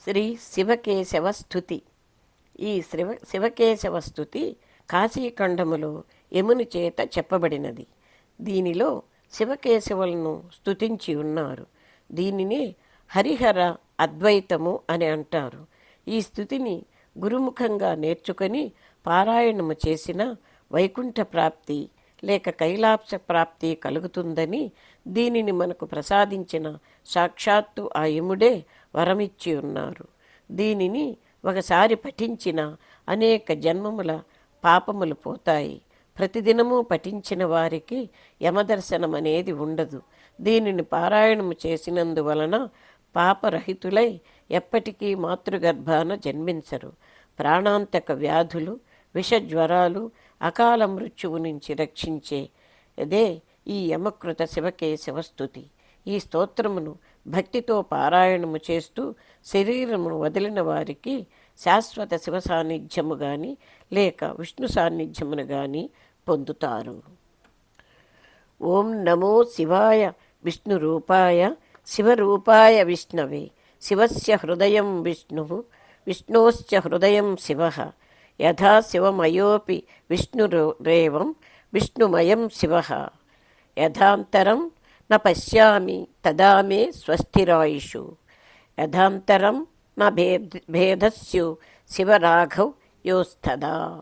శ్రీ శివకేశవ స్తుతి. ఈ శివకేశవ స్తుతి కాశీఖండములో యముని చేత చెప్పబడినది. దీనిలో శివకేశవులను స్తుతించి ఉన్నారు. దీనినే హరిహర అద్వైతము అని అంటారు. ఈ స్తుతిని గురుముఖంగా నేర్చుకొని పారాయణము చేసిన వైకుంఠ ప్రాప్తి లేక కైలాస ప్రాప్తి కలుగుతుందని దీనిని మనకు ప్రసాదించిన సాక్షాత్తు ఆ యముడే వరమిచ్చి ఉన్నారు. దీనిని ఒకసారి పఠించిన అనేక జన్మముల పాపములు పోతాయి. ప్రతిదినము పఠించిన వారికి యమదర్శనం అనేది ఉండదు. దీనిని పారాయణము చేసినందువలన పాపరహితులై ఎప్పటికీ మాతృగర్భాన జన్మించరు. ప్రాణాంతక వ్యాధులు, విషజ్వరాలు, అకాల మృత్యువు నుంచి రక్షించే అదే ఈ యమకృత శివకేశవ స్తుతి. ఈ స్తోత్రమును భక్తితో పారాయణము చేస్తూ శరీరమును వదిలిన వారికి శాశ్వత శివ సాన్నిధ్యము గాని లేక విష్ణు సాన్నిధ్యమును గాని పొందుతారు. ఓం నమో శివాయ విష్ణురూపాయ శివరూపాయ విష్ణవే. శివస్య హృదయం విష్ణు, విష్ణోశ్చ హృదయం శివ. యథా శివమయోపి విష్ణురేవం విష్ణుమయం శివ. యథాంతరం న పశ్యామి తదా మే స్వస్తిరాయుషు. యథాంతరం న భేదస్యు శివరాఘవ్ యోస్తదా.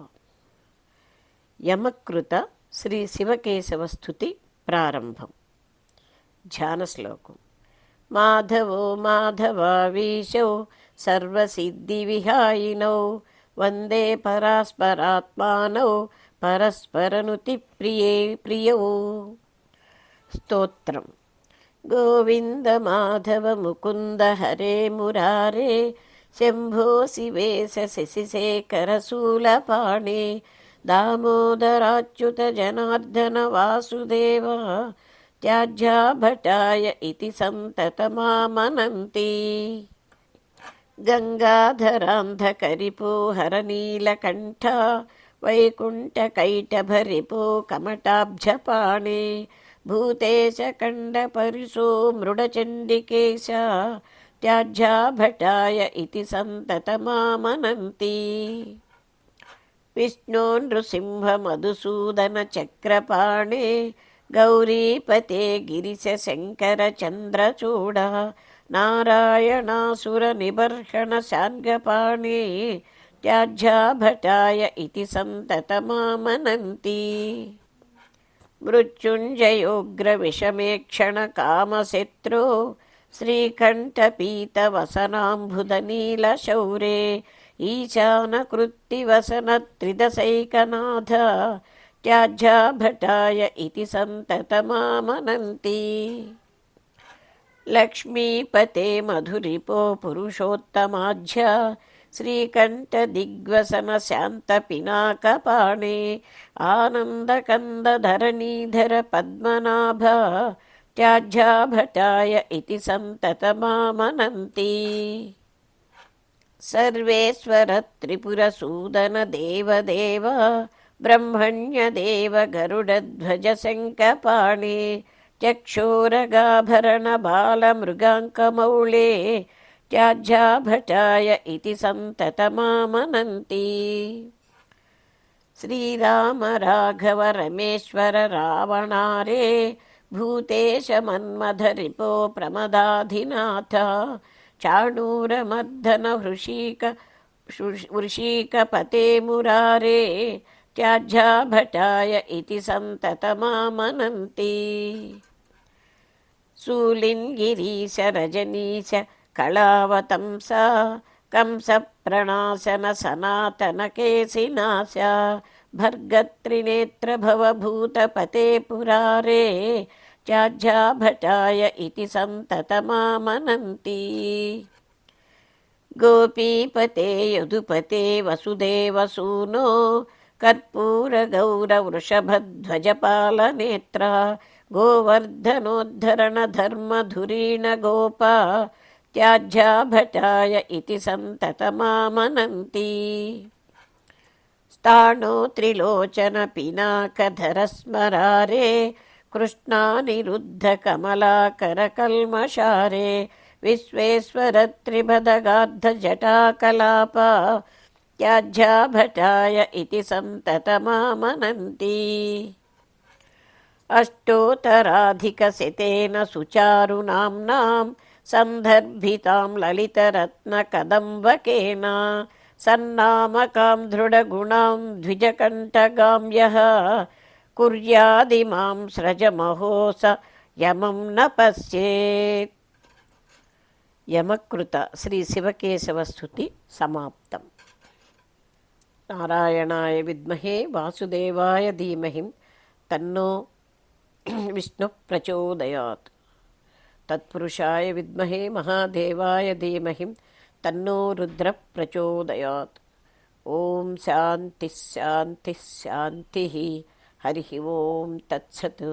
యమకృత శ్రీ శివకేశవ స్తుతి ప్రారంభం. ధ్యాన శ్లోకం. మాధవో మాధవావీశౌ సర్వసిద్ధివిహాయినౌ వందే పరాస్పరాత్మానౌ పరస్పరనుతి ప్రియౌ. స్తోత్రం. గోవింద మాధవ ముకుంద హరే మురారే శంభో శివేశ శశిశేఖర శూలపాణే దామోదరాచ్యుత జనార్దన వాసుదేవ. త్యాజ్యా భటాయ ఇతి సంతతమామనంతి. గంగాధరాంధకరిపోహర నీలకంఠ వైకుంఠకైటభరిపో కమటాబ్జపాణే భూతేశ కండ పరిసో మృడచండికేశ. త్యాజ్యా భటాయ ఇతి సంతతమామనంతి. విష్ణో నృసింహ మధుసూదన చక్రపాణే గౌరీపతే గిరిశ శంకర చంద్రచూడ నారాయణాసుర నిబర్షణ శార్గపాణే. త్యాజ్యా భటాయ ఇతి సంతతమామనంతి. మృత్యుంజయోగ్ర విషమేక్షణ కామశత్రో శ్రీకంఠపీతవసనాంబుధ నీలశౌరే ఈశానకృత్తివసన త్రిదశైకనాథ. త్యాజ్యా భటాయ ఇతి సంతతమామనంతి. లక్ష్మీపతే మధురిపో పురుషోత్తమాధ్య శ్రీకంఠ దిగ్వసన శాంత పినాకపాణే ఆనందకంద ధరణీధర పద్మనాభ. త్యాజ్యా భటాయ ఇతి సంతతమామనంతి. సర్వేశ్వర త్రిపురసూదన దేవదేవ బ్రహ్మణ్యదేవ గరుడధ్వజ శంఖపాణే చక్షోరగాభరణ బాలమృగాంకమౌళే. త్యాజ్యా భటాయ ఇతి సంతతమామనంతి. శ్రీరామ రాఘవ రమేశ్వర రావణారే భూతేశ మన్మథరిపో ప్రమదాధినాథ చాణూరమర్దన వృషీకపతే మురారే. త్యాజ్యా భటాయ ఇతి సంతతమామనంతి. శూలిన్గిరీశ రజనీశ కళావతంస కంస ప్రణాశన సనాతన కేశినాశ భర్గత్రినేత్ర భవభూతపతే పురారే. త్యాజ్యా భటాయ ఇతి సంతతమామనంతి. గోపీపతే యదుపతే వసుదేవసూనో కర్పూర గౌర వృషభధ్వజపాలనేత్ర గోవర్ధనోద్ధరణ ధర్మధురీణ గోప. త్యాజ్యా భటాయ ఇతి సంతతమామనంతి. స్థాణో త్రిలోచన పినాకధర స్మరారే కృష్ణానిరుద్ధ కమలాకర కల్మషారే विश्वेश्वरत्रिभदगार्धजटाकलाप त्याज्या भटाय इति सन्ततमामनन्ति अष्टोत्तराधिकशतेन सुचारुनाम्नां सन्दर्भितां ललितरत्नकदम्बकेन सन्नामकां दृढगुणां द्विजकण्ठगां यः कुर्यादिमां स्रजमहो स यमं न पश्येत्. యమకృత శ్రీ శివకేశవస్తుతి సమాప్తం. నారాయణాయ విద్మహే వాసుదేవాయ ధీమహి తన్నో విష్ణు ప్రచోదయాత్. తత్పురుషాయ విద్మహే మహాదేవాయ ధీమహి తన్నో రుద్ర ప్రచోదయాత్. ఓం శాంతి శాంతి శాంతి. హరి ఓం తత్సత్.